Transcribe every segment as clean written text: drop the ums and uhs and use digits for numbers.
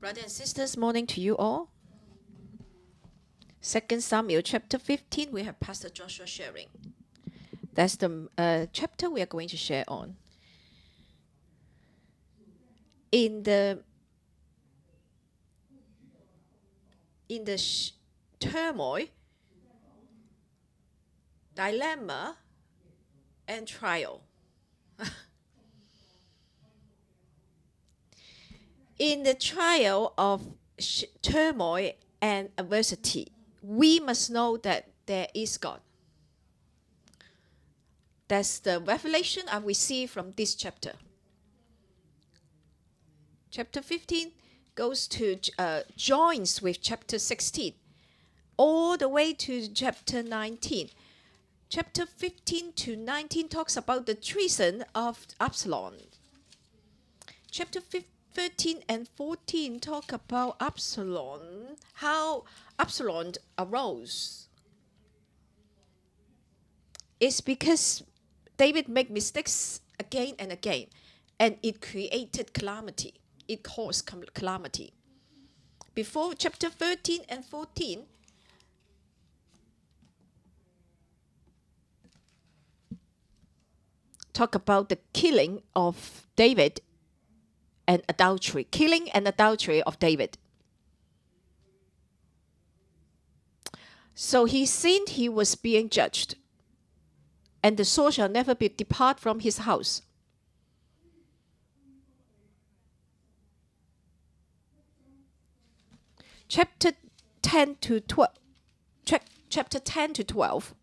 Brothers and sisters, morning to you all. 2 Samuel chapter 15, we have Pastor Joshua sharing. That's the chapter we are going to share on. In the turmoil, dilemma, and trial. In the trial of turmoil and adversity, we must know that there is God. That's the revelation I receive from this chapter. Chapter 15 goes to joins with chapter 16, all the way to chapter 19. Chapter 15 to 19 talks about the treason of Absalom. Chapter 13 and 14 talk about Absalom, how Absalom arose. It's because David made mistakes again and again, and it created calamity. It caused calamity. Before chapter 13 and 14, talk about the killing of David and adultery. Killing and adultery of David. So he sinned, he was being judged. And the sword shall never be depart from his house. Chapter 10 to 12. Chapter 10 to 12.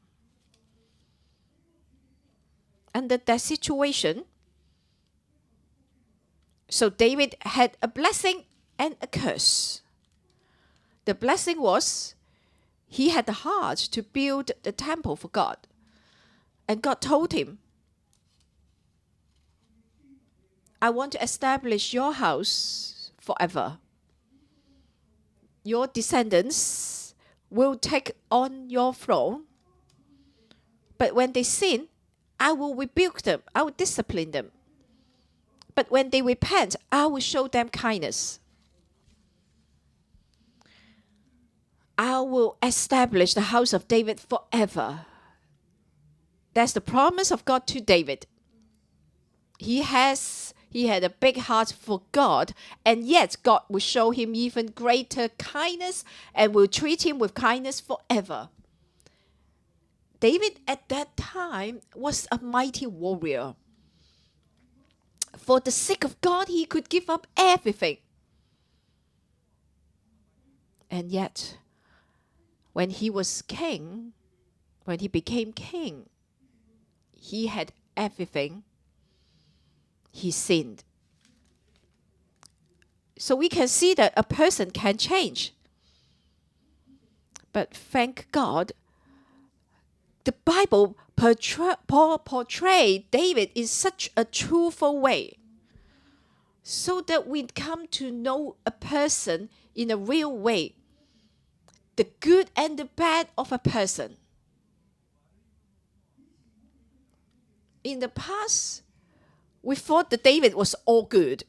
Under that situation, so David had a blessing and a curse. The blessing was he had the heart to build the temple for God. And God told him, I want to establish your house forever. Your descendants will take on your throne. But when they sin, I will rebuke them. I will discipline them. But when they repent, I will show them kindness. I will establish the house of David forever. That's the promise of God to David. He had a big heart for God, and yet God will show him even greater kindness and will treat him with kindness forever. David at that time was a mighty warrior. For the sake of God, he could give up everything. And yet, when he was king, when he became king, he had everything. He sinned. So we can see that a person can change. But thank God, the Bible portrayed David in such a truthful way, so that we come to know a person in a real way, the good and the bad of a person. In the past, we thought that David was all good.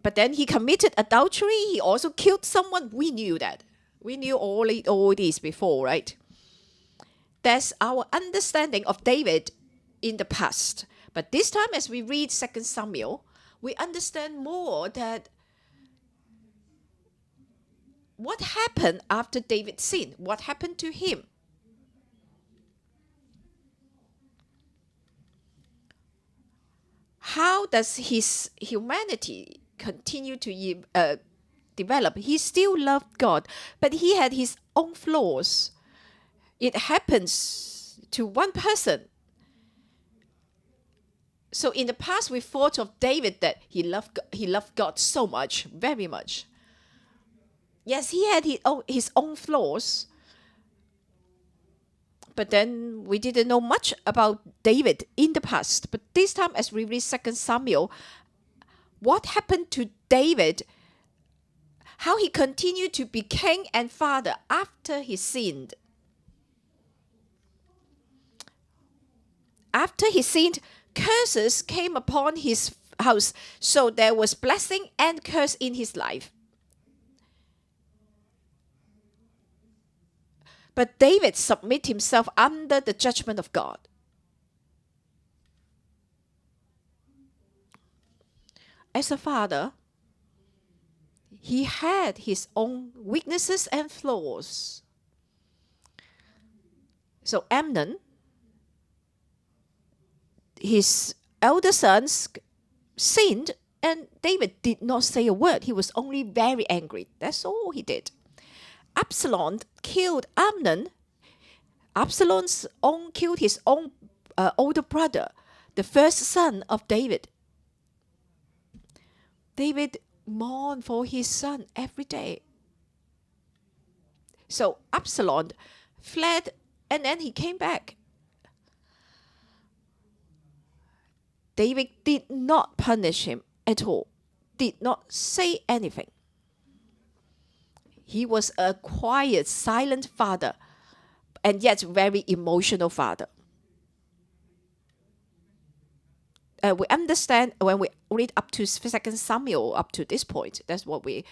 But then he committed adultery. He also killed someone. We knew that. We knew all these before, right? That's our understanding of David in the past. But this time, as we read 2 Samuel, we understand more that what happened after David sinned, what happened to him. How does his humanity continue to develop? He still loved God, but he had his own flaws. It happens to one person. So in the past, we thought of David that he loved God so much, very much. Yes, he had his own flaws. But then we didn't know much about David in the past. But this time, as we read 2 Samuel, what happened to David, how he continued to be king and father after he sinned. After he sinned, curses came upon his house. So there was blessing and curse in his life. But David submit himself under the judgment of God. As a father, he had his own weaknesses and flaws. So Amnon, his elder sons, sinned, and David did not say a word. He was only very angry. That's all he did. Absalom killed Amnon. Absalom's killed his own older brother, the first son of David. David mourned for his son every day. So Absalom fled, and then he came back. David did not punish him at all, did not say anything. He was a quiet, silent father, and yet very emotional father. We understand when we read up to 2 Samuel, up to this point. That's what we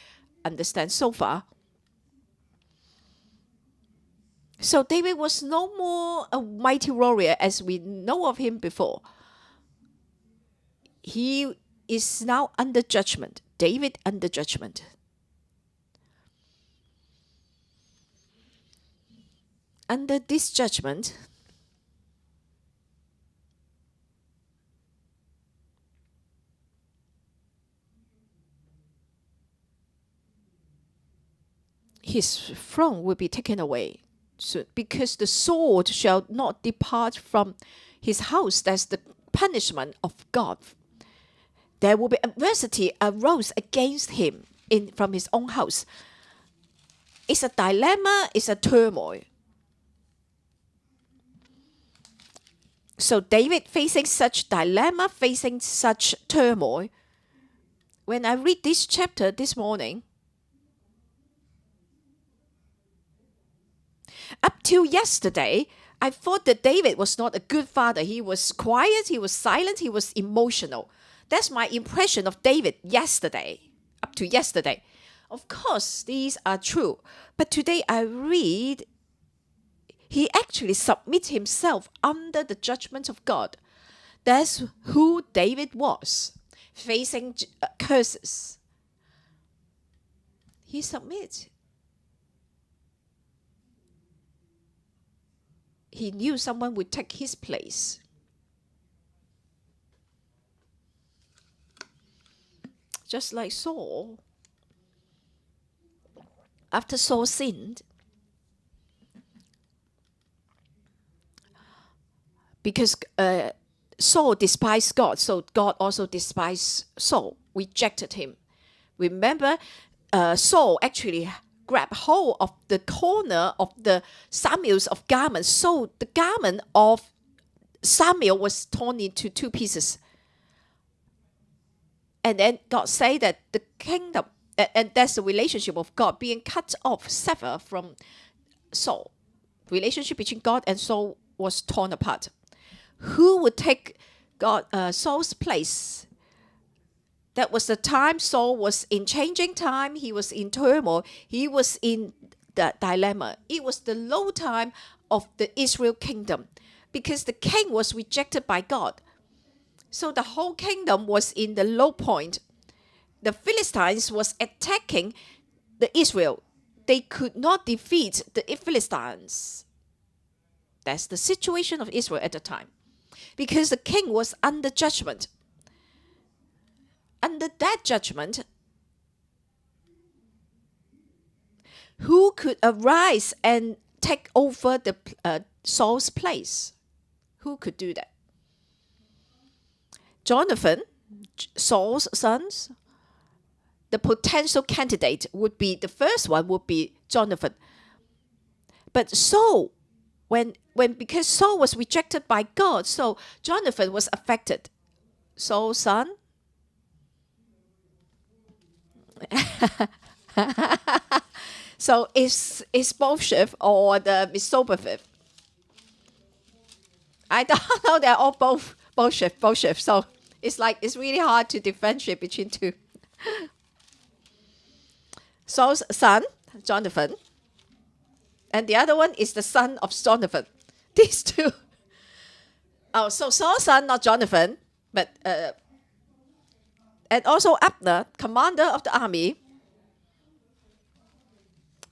understand so far. So David was no more a mighty warrior as we know of him before. He is now under judgment. David under judgment. Under this judgment, his throne will be taken away soon, because the sword shall not depart from his house. That's the punishment of God. There will be adversity arose against him from his own house. It's a dilemma, it's a turmoil. So David facing such dilemma, facing such turmoil. When I read this chapter this morning, up till yesterday, I thought that David was not a good father. He was quiet, he was silent, he was emotional. That's my impression of David yesterday, up to yesterday. Of course, these are true. But today I read, he actually submits himself under the judgment of God. That's who David was, facing curses. He submits. He knew someone would take his place. Just like Saul. After Saul sinned, because Saul despised God, so God also despised Saul, rejected him. Remember, Saul actually grabbed hold of the corner of the Samuel's of garment. So the garment of Samuel was torn into two pieces. And then God said that the kingdom, and that's the relationship of God being cut off, severed from Saul. Relationship between God and Saul was torn apart. Who would take Saul's place? That was the time Saul was in changing time. He was in turmoil. He was in the dilemma. It was the low time of the Israel kingdom, because the king was rejected by God. So the whole kingdom was in the low point. The Philistines was attacking the Israel. They could not defeat the Philistines. That's the situation of Israel at the time, because the king was under judgment. Under that judgment, who could arise and take over the Saul's place? Who could do that? Jonathan, Saul's sons, the potential candidate would be, the first one would be Jonathan. But Saul, because Saul was rejected by God, so Jonathan was affected. Saul's son. So it's Bosheth or the Mephibosheth. I don't know, they're all both Bosheth. So It's really hard to differentiate between two. Saul's son, Jonathan, and the other one is the son of Jonathan. These two. Oh, so Saul's son, not Jonathan, but and also Abner, commander of the army.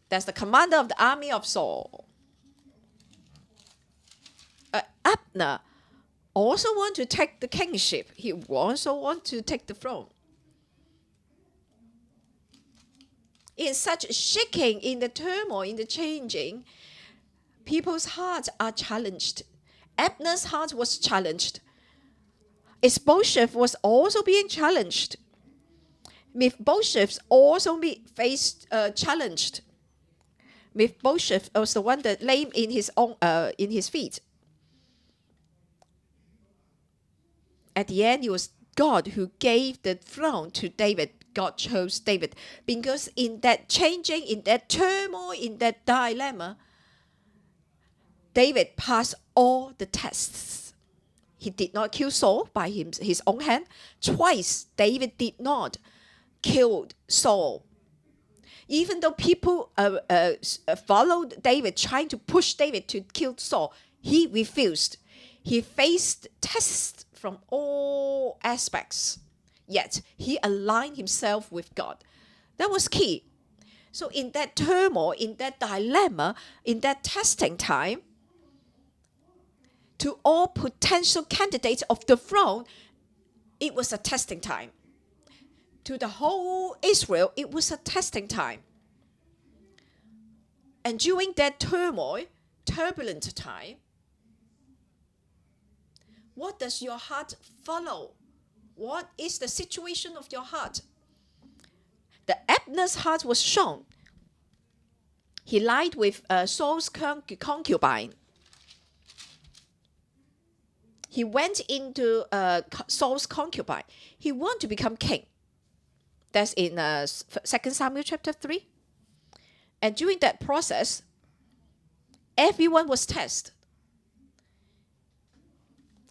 That's the commander of the army of Saul. Abner also want to take the kingship. He also want to take the throne. In such shaking, in the turmoil, in the changing, people's hearts are challenged. Abner's heart was challenged. Mephibosheth was also being challenged. Mephibosheth also faced challenged. Mephibosheth was the one that lame in his feet. At the end, it was God who gave the throne to David. God chose David because in that changing, in that turmoil, in that dilemma, David passed all the tests. He did not kill Saul by his own hand. Twice, David did not kill Saul. Even though people followed David, trying to push David to kill Saul, he refused. He faced tests from all aspects. Yet, he aligned himself with God. That was key. So in that turmoil, in that dilemma, in that testing time, to all potential candidates of the throne, it was a testing time. To the whole Israel, it was a testing time. And during that turmoil, turbulent time, what does your heart follow? What is the situation of your heart? The Abner's heart was shown. He lied with Saul's concubine. He went into Saul's concubine. He wanted to become king. That's in 2 Samuel chapter 3. And during that process, everyone was tested.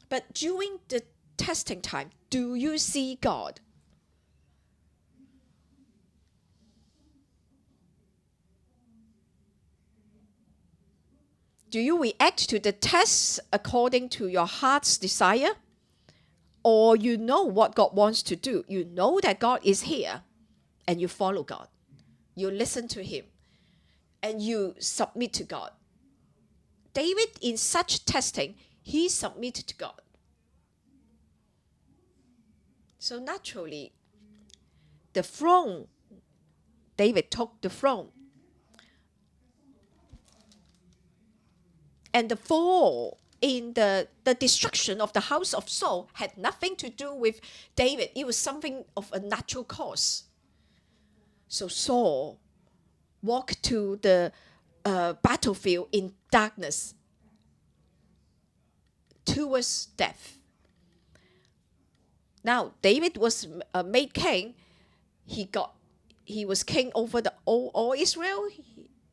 But during the testing time, do you see God? Do you react to the tests according to your heart's desire? Or you know what God wants to do? You know that God is here and you follow God. You listen to Him and you submit to God. David, in such testing, he submitted to God. So naturally, the throne, David took the throne. And the fall in the destruction of the house of Saul had nothing to do with David. It was something of a natural cause. So Saul walked to the battlefield in darkness towards death. Now, David was made king. He was king over all Israel.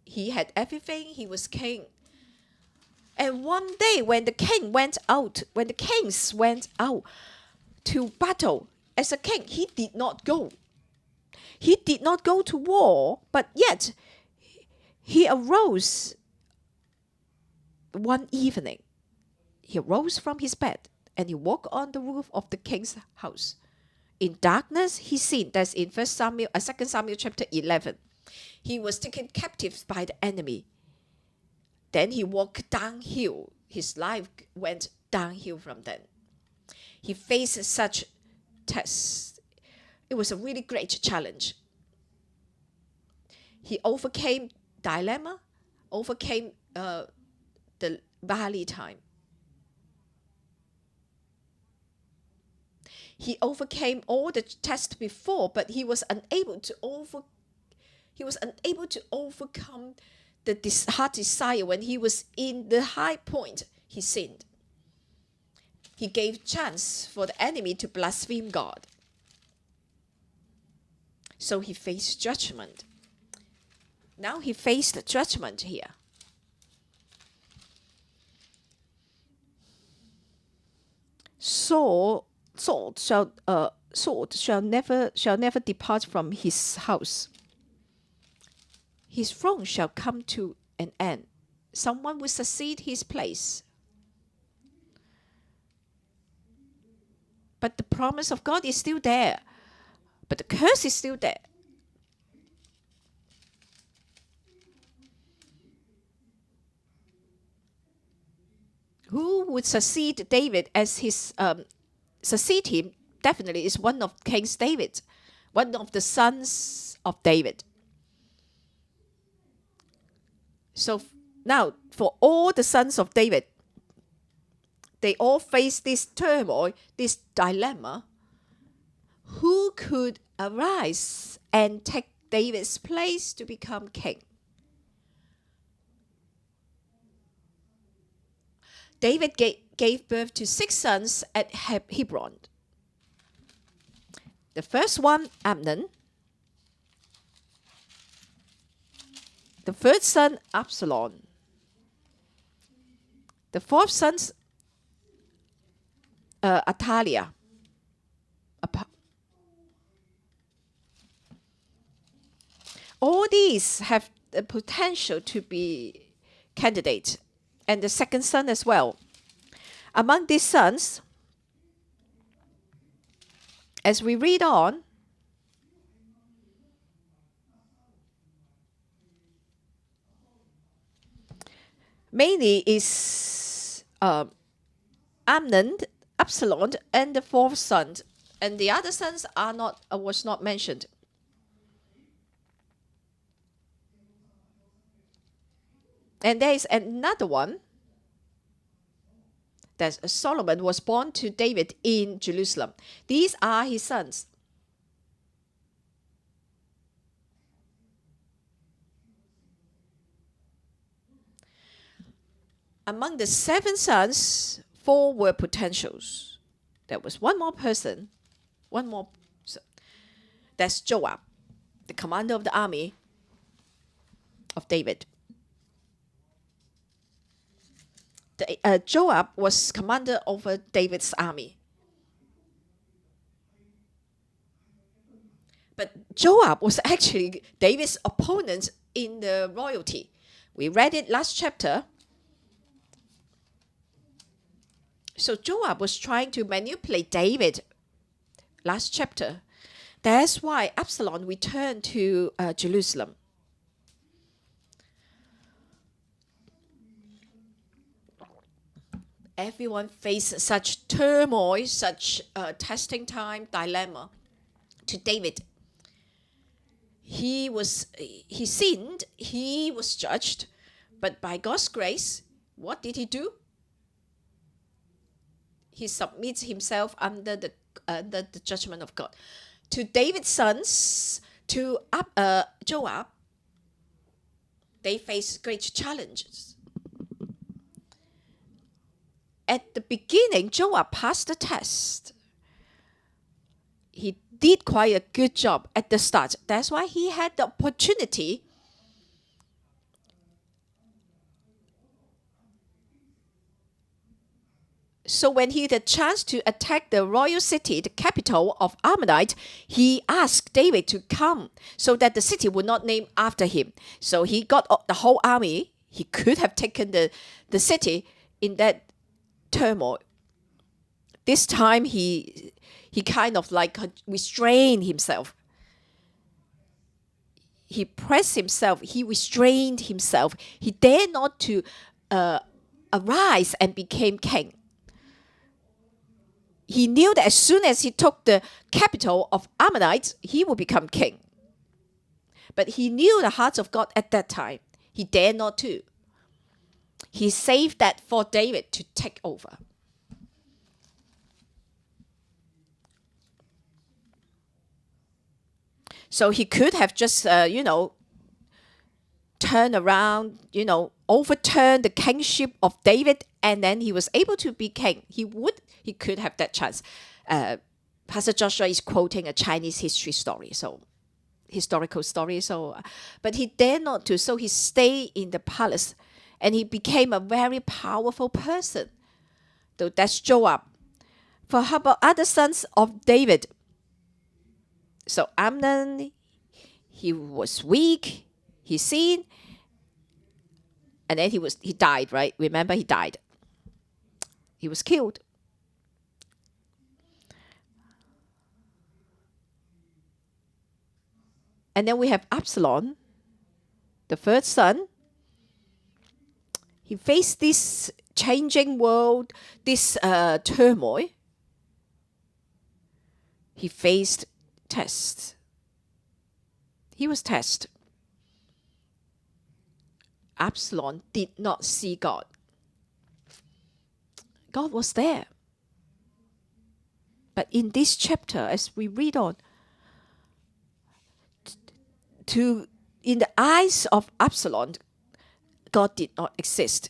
He had everything. He was king. And one day when the kings went out to battle as a king, he did not go. He did not go to war, but yet he arose one evening. He arose from his bed and he walked on the roof of the king's house. In darkness, he seen, that's in 2 Samuel chapter 11. He was taken captive by the enemy. Then he walked downhill. His life went downhill from then. He faced such tests. It was a really great challenge. He overcame dilemma, overcame the valley time. He overcame all the tests before, but he was unable to overcome the heart desire. When he was in the high point, he sinned. He gave chance for the enemy to blaspheme God. So he faced judgment. Now he faced judgment here. Saul's sword shall never depart from his house. His throne shall come to an end. Someone will succeed his place. But the promise of God is still there. But the curse is still there. Who would succeed David as his succeed him? Definitely is one of King David, one of the sons of David. So now, for all the sons of David, they all face this turmoil, this dilemma. Who could arise and take David's place to become king? David gave birth to 6 sons at Hebron. The first one, Amnon. The third son, Absalom. The fourth son, Atalia. All these have the potential to be candidates, and the second son as well. Among these sons, as we read on, mainly is Amnon, Absalom, and the fourth son, and the other sons was not mentioned. And there is another one. That Solomon was born to David in Jerusalem. These are his sons. Among the 7 sons, 4 were potentials. There was one more person, that's Joab, the commander of the army of David. Joab was commander over David's army. But Joab was actually David's opponent in the royalty. We read it last chapter. So Joab was trying to manipulate David last chapter. That's why Absalom returned to Jerusalem. Everyone faced such turmoil, such testing time, dilemma to David. He sinned, he was judged, but by God's grace, what did he do? He submits himself under the judgment of God. To David's sons, to Joab, they faced great challenges. At the beginning, Joab passed the test. He did quite a good job at the start. That's why he had the opportunity So when he had a chance to attack the royal city, the capital of Amidst, he asked David to come so that the city would not name after him. So he got the whole army. He could have taken the city in that turmoil. This time he kind of like restrained himself. He pressed himself. He restrained himself. He dared not to arise and became king. He knew that as soon as he took the capital of Amidst, he would become king. But he knew the heart of God at that time. He dared not to. He saved that for David to take over. So he could have just, turn around, overturn the kingship of David, and then he was able to be king. He could have that chance. Pastor Joshua is quoting a Chinese historical story. But he dared not to. So he stayed in the palace, and he became a very powerful person. So that's Joab. For how about other sons of David? So Amnon, he was weak, he sinned, and then he died, right? Remember, he died. He was killed. And then we have Absalom, the first son. He faced this changing world, this turmoil. He faced tests. He was tested. Absalom did not see God. God was there. But in this chapter, as we read on, in the eyes of Absalom, God did not exist.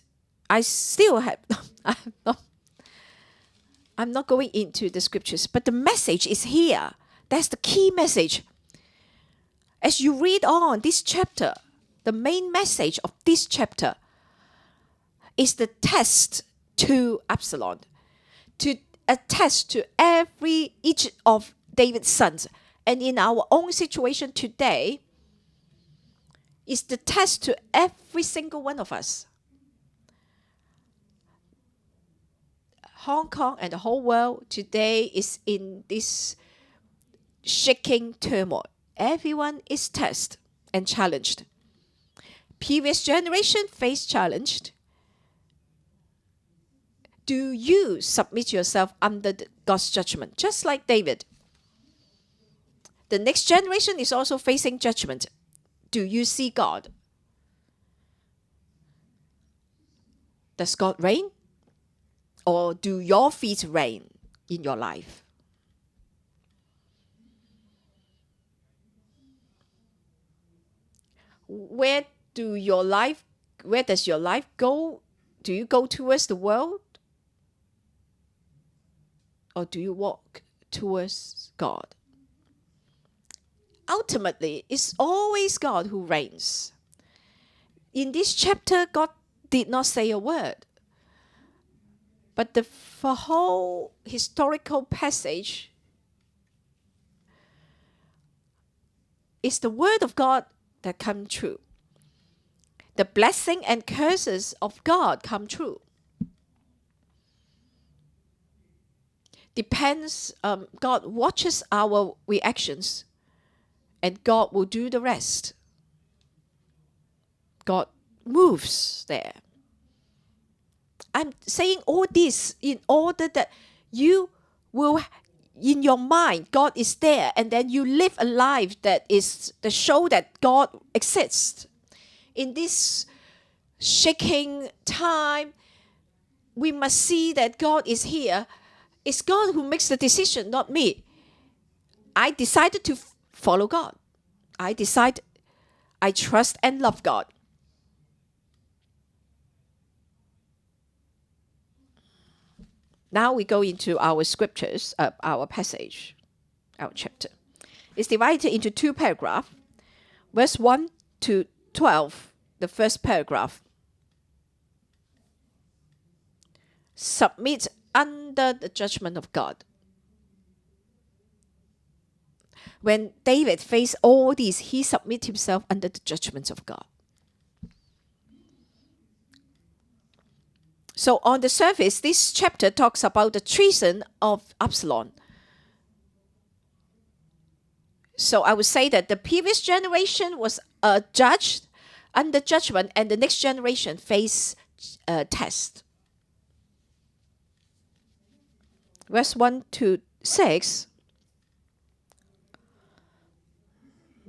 I still have, I'm not going into the scriptures, but the message is here. That's the key message. As you read on this chapter, the main message of this chapter is the test to Absalom, to attest to each of David's sons. And in our own situation today, is the test to every single one of us. Hong Kong and the whole world today is in this shaking turmoil. Everyone is tested and challenged. Previous generation faced challenged. Do you submit yourself under God's judgment? Just like David. The next generation is also facing judgment. Do you see God? Does God reign? Or do your feet reign in your life? Where does your life go? Do you go towards the world? Or do you walk towards God? Ultimately, it's always God who reigns. In this chapter, God did not say a word. But the whole historical passage is the word of God that come true. The blessing and curses of God come true. Depends, God watches our reactions, and God will do the rest. God moves there. I'm saying all this in order that you will, in your mind, God is there, and then you live a life that is the show that God exists. In this shaking time, we must see that God is here. It's God who makes the decision, not me. I decided to follow God. I trust and love God. Now we go into our scriptures, our passage, our chapter. It's divided into two paragraphs. Verse 1 to 12, the first paragraph. Submit under the judgment of God. When David faced all these, he submitted himself under the judgments of God. So on the surface, this chapter talks about the treason of Absalom. So I would say that the previous generation was judged under judgment, and the next generation faced test. Verse 1 to 6.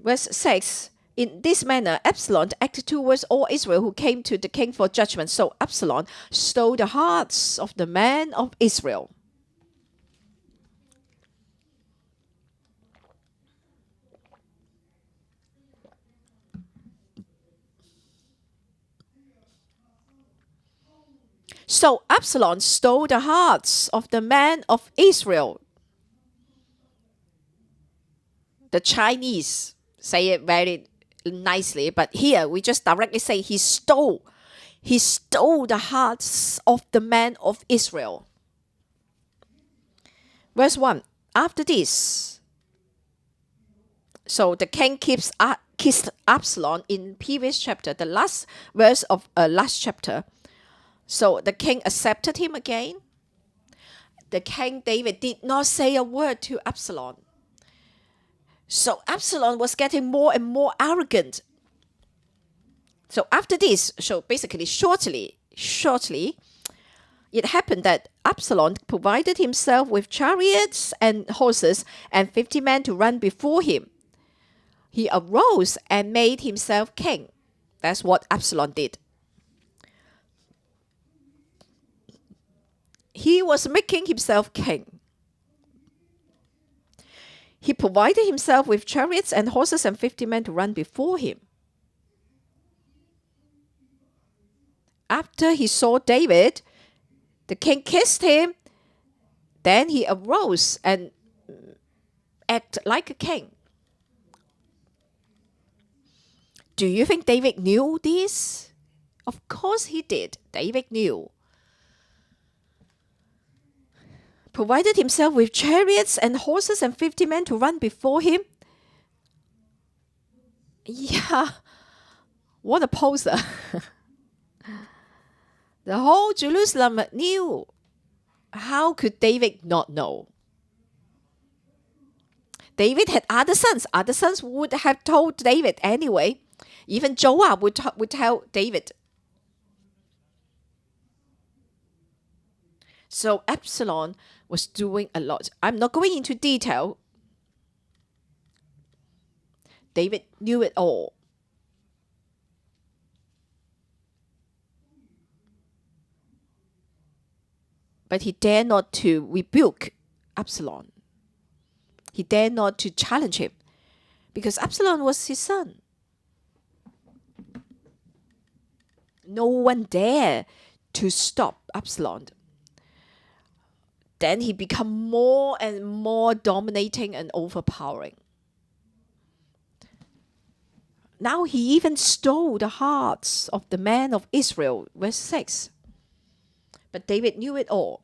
Verse 6. In this manner, Absalom acted towards all Israel who came to the king for judgment. So Absalom stole the hearts of the men of Israel. So Absalom stole the hearts of the men of Israel. The Chinese say it very nicely, but here we just directly say he stole the hearts of the men of Israel. Verse 1. After this, so the king kissed Absalom in previous chapter, the last verse of last chapter. So the king accepted him again. The king David did not say a word to Absalom. So Absalom was getting more and more arrogant. So after this, so basically shortly, it happened that Absalom provided himself with chariots and horses and 50 men to run before him. He arose and made himself king. That's what Absalom did. He was making himself king. He provided himself with chariots and horses and 50 men to run before him. After he saw David, the king kissed him. Then he arose and acted like a king. Do you think David knew this? Of course he did. David knew. Provided himself with chariots and horses and 50 men to run before him. Yeah, what a poser. The whole Jerusalem knew. How could David not know? David had other sons. Other sons would have told David anyway. Even Joab would tell David. So Absalom was doing a lot. I'm not going into detail. David knew it all. But he dared not to rebuke Absalom. He dared not to challenge him because Absalom was his son. No one dared to stop Absalom. Then he became more and more dominating and overpowering. Now he even stole the hearts of the men of Israel. Verse 6. But David knew it all.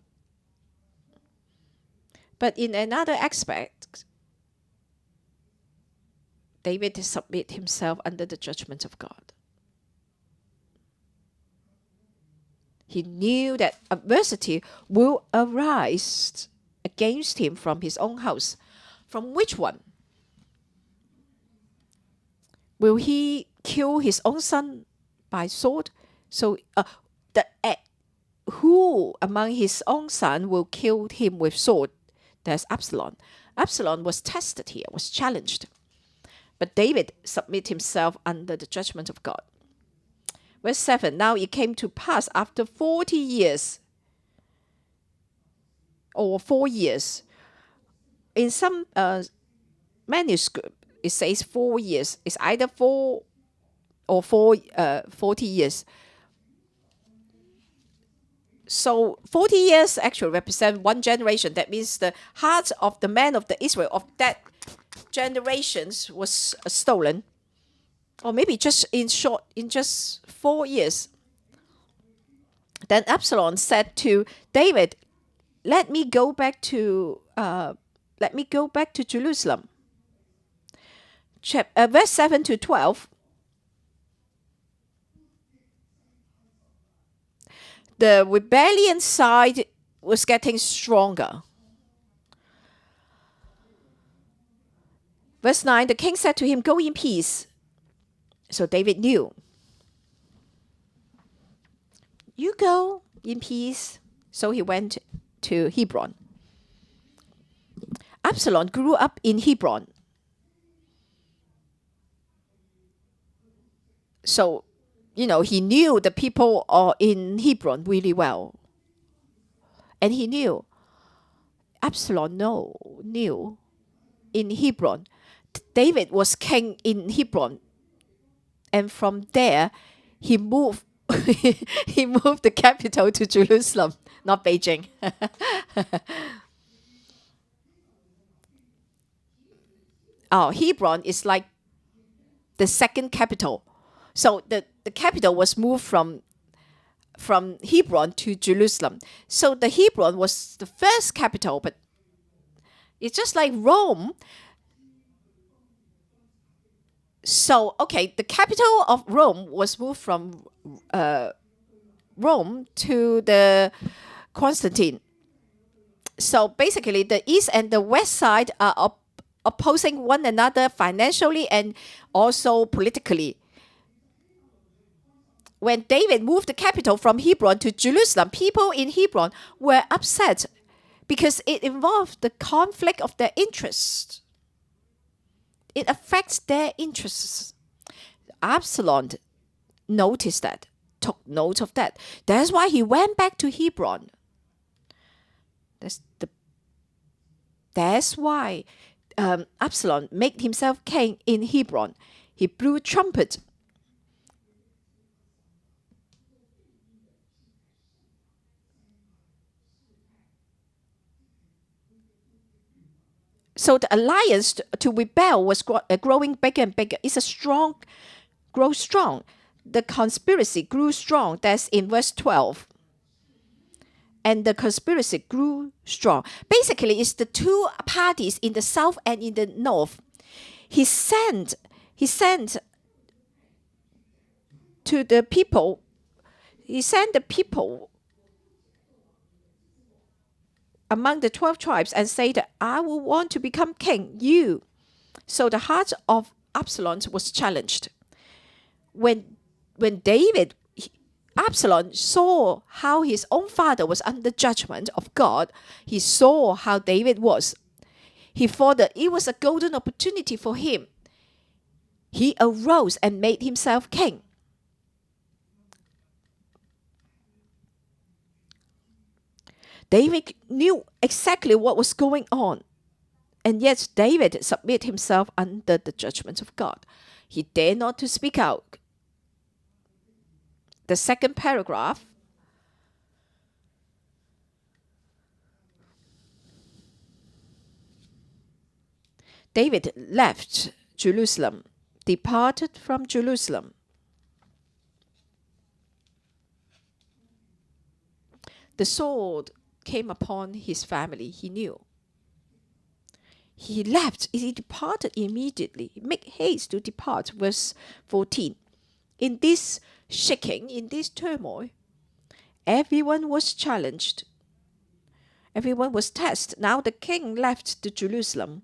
But in another aspect, David submitted himself under the judgment of God. He knew that adversity will arise against him from his own house. From which one? Will he kill his own son by sword? So who among his own son will kill him with sword? There's Absalom. Absalom was tested here, was challenged. But David submitted himself under the judgment of God. Verse 7, now it came to pass after 40 years, or 4 years. In some manuscript, it says 4 years. It's either 4 or 40 years. So 40 years actually represent one generation. That means the hearts of the men of the Israel of that generations was stolen. Or maybe just in just 4 years. Then Absalom said to David, let me go back to Jerusalem. Verse 7 to 12. The rebellion side was getting stronger. Verse 9, the king said to him, go in peace. So David knew. You go in peace. So he went to Hebron. Absalom grew up in Hebron. So, he knew the people are in Hebron really well. And he knew. Absalom knew in Hebron. David was king in Hebron. And from there, he moved the capital to Jerusalem, not Beijing. Hebron is like the second capital. So the capital was moved from Hebron to Jerusalem. So the Hebron was the first capital, but It's just like Rome. So, okay, the capital of Rome was moved from Rome to the Constantine. So basically, the east and the west side are opposing one another financially and also politically. When David moved the capital from Hebron to Jerusalem, people in Hebron were upset because it involved the conflict of their interests. It affects their interests. Absalom noticed that, took note of that. That's why he went back to Hebron. That's why Absalom made himself king in Hebron. He blew a trumpet. So the alliance to rebel was growing bigger and bigger. Grow strong. The conspiracy grew strong. That's in verse 12. And the conspiracy grew strong. Basically, it's the two parties in the south and in the north. He sent to the people. He sent the people among the 12 tribes and said, I will want to become king, you. So the heart of Absalom was challenged. When Absalom saw how his own father was under judgment of God, he saw how David was. He thought that it was a golden opportunity for him. He arose and made himself king. David knew exactly what was going on. And yet David submitted himself under the judgment of God. He dared not to speak out. The second paragraph. David left Jerusalem, departed from Jerusalem. The sword came upon his family, he knew. He left, he departed immediately. Make haste to depart, verse 14. In this shaking, in this turmoil, everyone was challenged. Everyone was tested. Now the king left to Jerusalem.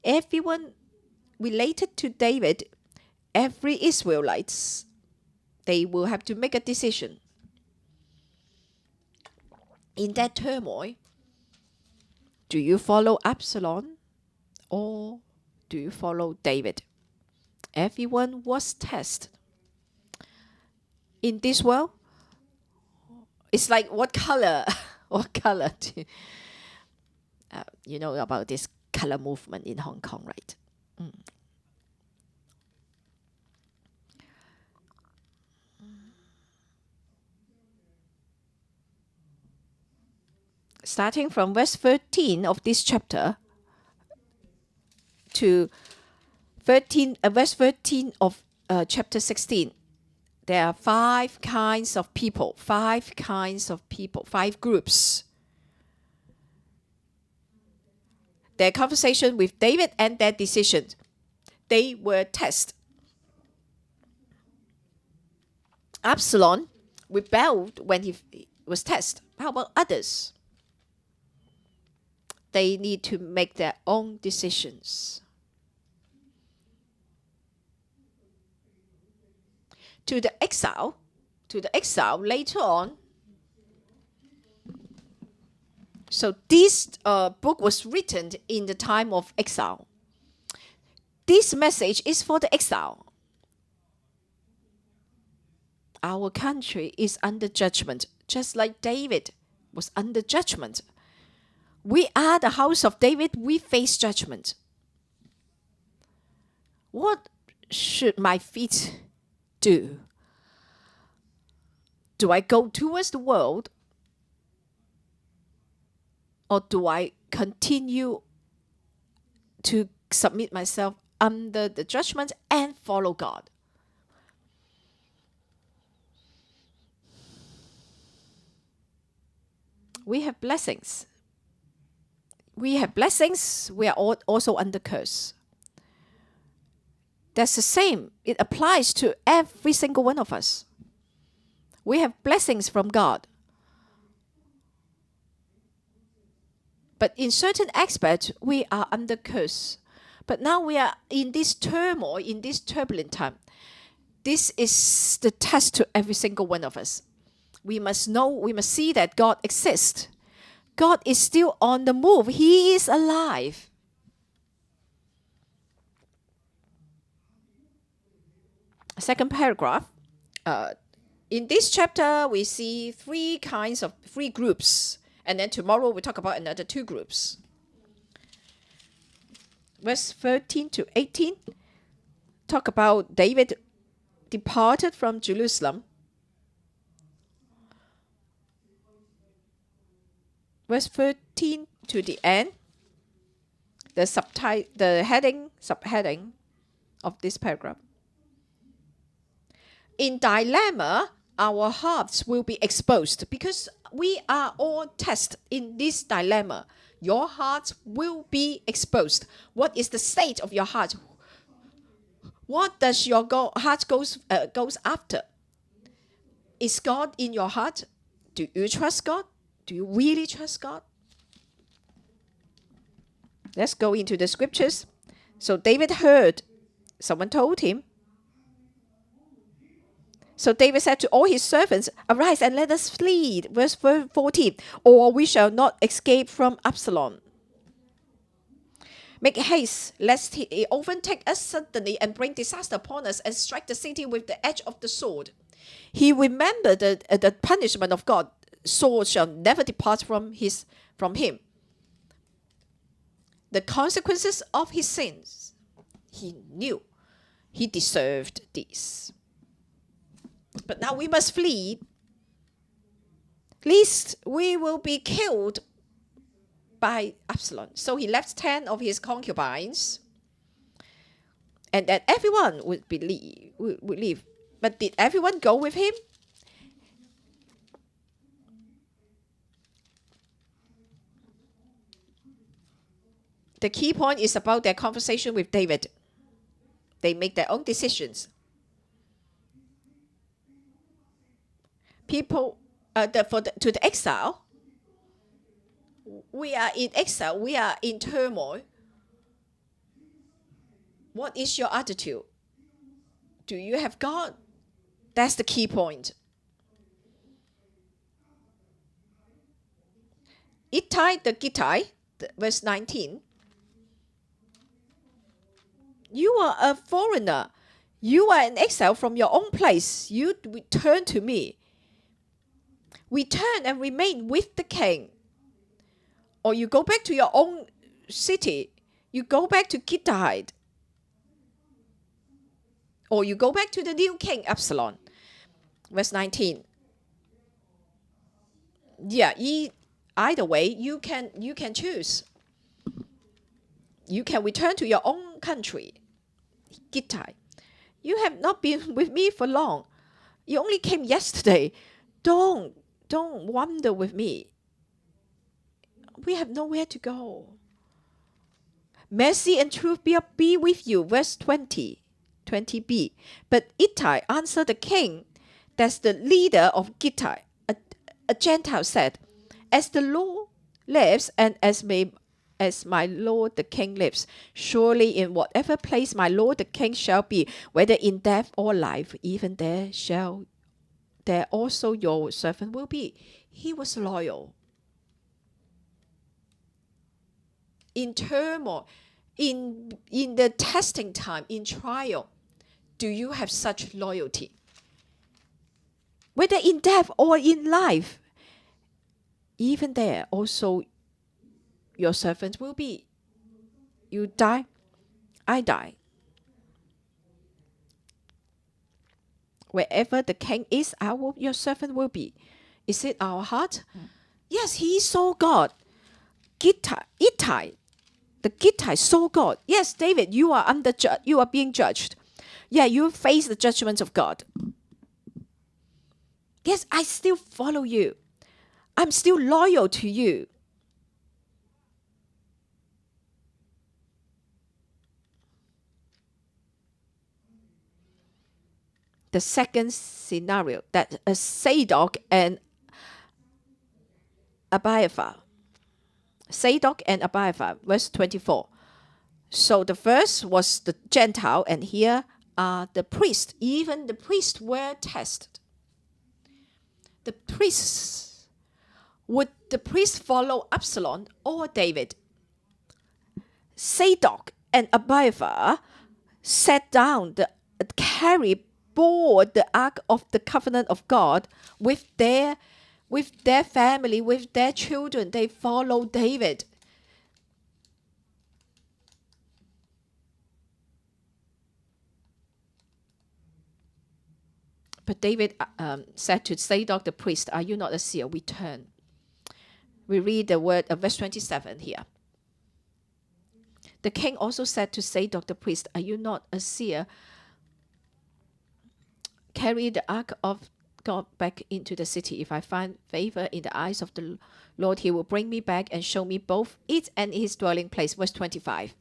Everyone related to David, every Israelite, they will have to make a decision. In that turmoil, do you follow Absalom or do you follow David? Everyone was tested. In this world, it's like what color? What color? You know about this color movement in Hong Kong, right? Starting from verse 13 of this chapter to verse 13 of chapter 16, there are five kinds of people, five groups. Their conversation with David and their decisions, they were tested. Absalom rebelled when he was tested. How about others? They need to make their own decisions. To the exile later on. So this book was written in the time of exile. This message is for the exile. Our country is under judgment, just like David was under judgment. We are the house of David. We face judgment. What should my feet do? Do I go towards the world? Or do I continue to submit myself under the judgment and follow God? We have blessings. we have blessings, we are also under curse. That's the same. It applies to every single one of us. We have blessings from God. But in certain aspects, we are under curse. But now we are in this turmoil, in this turbulent time. This is the test to every single one of us. We must know, we must see that God exists. God is still on the move. He is alive. Second paragraph. In this chapter, we see three groups. And then tomorrow we talk about another two groups. Verse 13 to 18 talk about David departed from Jerusalem. Verse 13 to the end, the subheading of this paragraph. In dilemma, our hearts will be exposed because we are all tested in this dilemma. Your heart will be exposed. What is the state of your heart? What does your heart goes after? Is God in your heart? Do you trust God? Do you really trust God? Let's go into the scriptures. So David heard, someone told him. So David said to all his servants, arise and let us flee. Verse 14, or we shall not escape from Absalom. Make haste, lest he overtake us suddenly and bring disaster upon us and strike the city with the edge of the sword. He remembered the punishment of God. Sword shall never depart from him. The consequences of his sins. He knew he deserved this. But now we must flee, lest we will be killed by Absalom. So he left 10 of his concubines, and that everyone would leave. But did everyone go with him? The key point is about their conversation with David. They make their own decisions. People, to the exile, we are in exile, we are in turmoil. What is your attitude? Do you have God? That's the key point. Ittai the Gittite, verse 19. You are a foreigner. You are an exile from your own place. You return to me. Return and remain with the king. Or you go back to your own city. You go back to Gittite. Or you go back to the new king, Absalom. Verse 19. Yeah, either way, you can choose. You can return to your own country, Gittite. You have not been with me for long. You only came yesterday. Don't wander with me. We have nowhere to go. Mercy and truth be with you. Verse 20b. But Ittai answered the king, that's the leader of Gittite, a Gentile, said, as the Lord lives and as my lord the king lives, surely in whatever place my lord the king shall be, whether in death or life, even there also your servant will be. He was loyal. In turmoil, in the testing time, in trial, do you have such loyalty? Whether in death or in life, even there also your servant will be. You die, I die. Wherever the king is, your servant will be. Is it our heart? Yes, he saw God. Ittai, the Gittite saw God. Yes, David, you are being judged. Yeah, you face the judgment of God. Yes, I still follow you. I'm still loyal to you. the second scenario, that Zadok and Abiathar. Zadok and Abiathar, verse 24. So the first was the Gentile, and here are the priests. Even the priests were tested. The priests, would the priest follow Absalom or David? Zadok and Abiathar sat down, bore the ark of the covenant of God with their family, with their children. They followed David. But David said to Zadok the priest, "Are you not a seer? Return." We read the word of verse 27 here. The king also said to Zadok the priest, "Are you not a seer? Carry the ark of God back into the city. If I find favor in the eyes of the Lord, he will bring me back and show me both it and his dwelling place." Verse 25.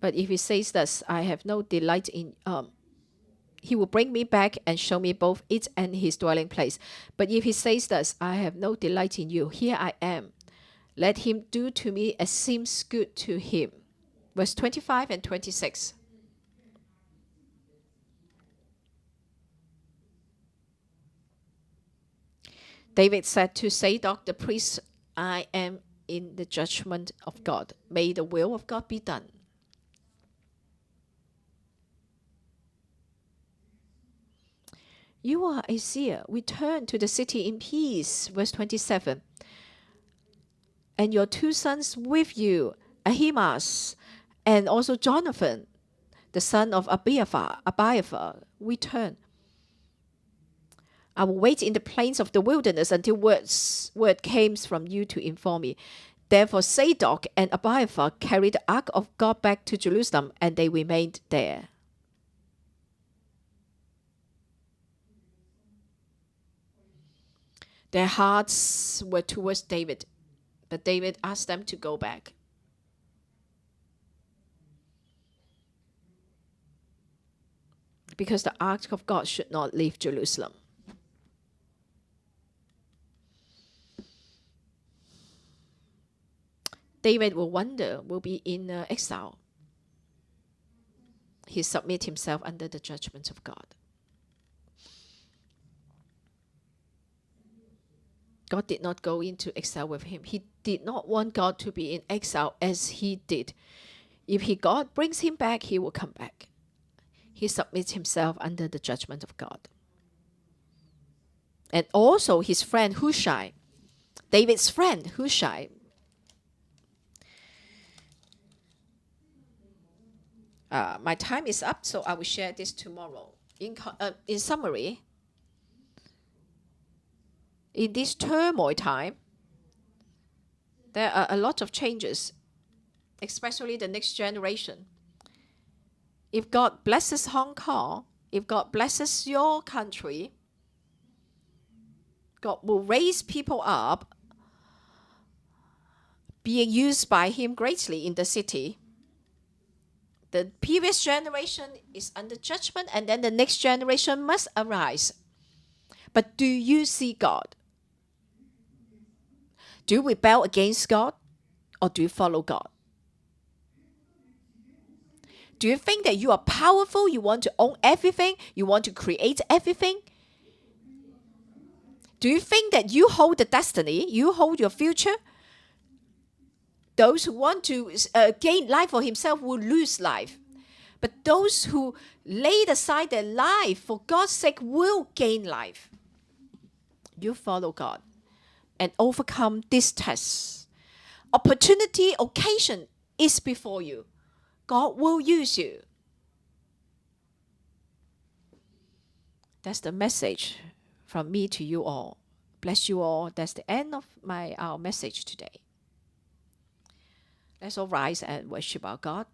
But if he says thus, "I have no delight in," he will bring me back and show me both it and his dwelling place. But if he says thus, "I have no delight in you, here I am. Let him do to me as seems good to him." Verse 25 and 26. David said to Zadok the priest, "I am in the judgment of God. May the will of God be done." "You are a seer. Return to the city in peace." Verse 27. "And your two sons with you, Ahimaaz and also Jonathan, the son of Abiathar, return. I will wait in the plains of the wilderness until word came from you to inform me." Therefore Zadok and Abiathar carried the ark of God back to Jerusalem, and they remained there. Their hearts were towards David, but David asked them to go back. Because the ark of God should not leave Jerusalem. David will be in exile. He submit himself under the judgment of God. God did not go into exile with him. He did not want God to be in exile as he did. If God brings him back, he will come back. He submits himself under the judgment of God. And also his friend Hushai, David's friend Hushai, my time is up, so I will share this tomorrow. In summary, in this turmoil time, there are a lot of changes, especially the next generation. If God blesses Hong Kong, if God blesses your country, God will raise people up, being used by him greatly in the city. The previous generation is under judgment, and then the next generation must arise. But do you see God? Do you rebel against God, or do you follow God? Do you think that you are powerful? You want to own everything? You want to create everything? Do you think that you hold the destiny? You hold your future? Those who want to gain life for himself will lose life. But those who laid aside their life for God's sake will gain life. You follow God and overcome this test. Opportunity, occasion is before you. God will use you. That's the message from me to you all. Bless you all. That's the end of our message today. Let's all rise and worship our God.